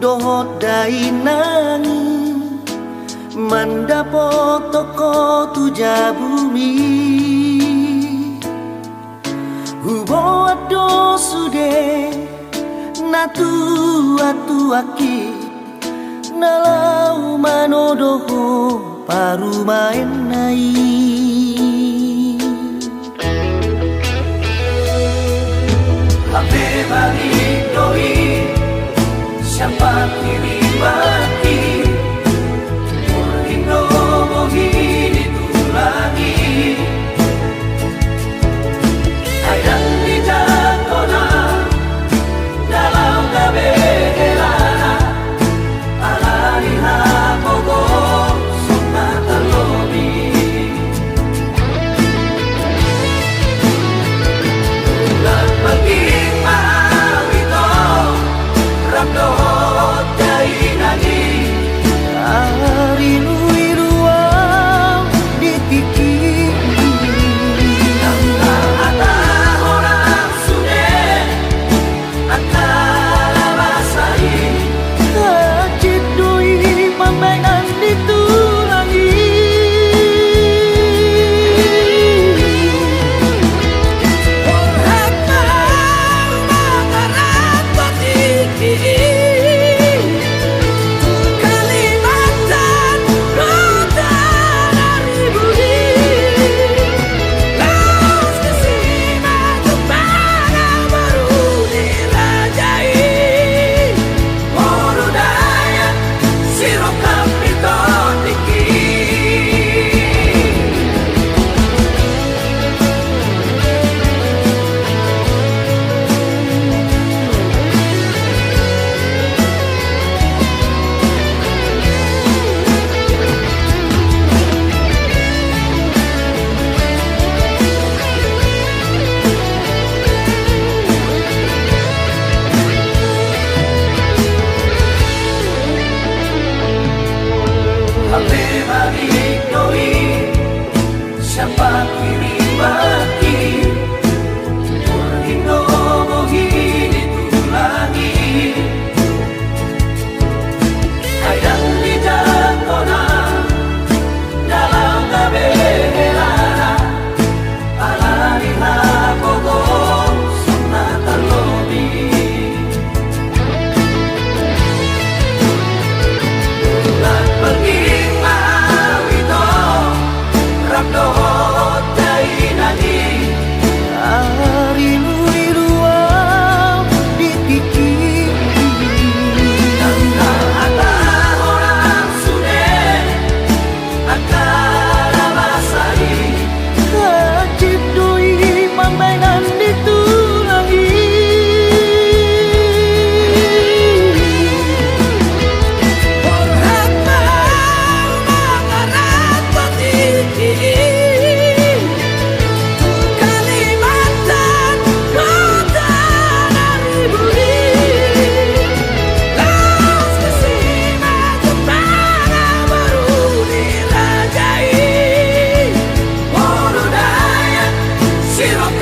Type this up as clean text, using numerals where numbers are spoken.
dohot dai nangi mandapok toko tuja bumi hubo ado sude natu atu aki nalau manodoho paru main nai Ave balik doi siapa kiri mati Murhindo mohini tulangi Ayang di jatona dalam kabelana alari hapogo sumna talobi Ulan maging maawito ramdo siapa kiri mati Murhindo mohini tulangi Ayang di jatona dalam kabelana alari hapogo sumna talobi Ulan maging maawito ramdo Zero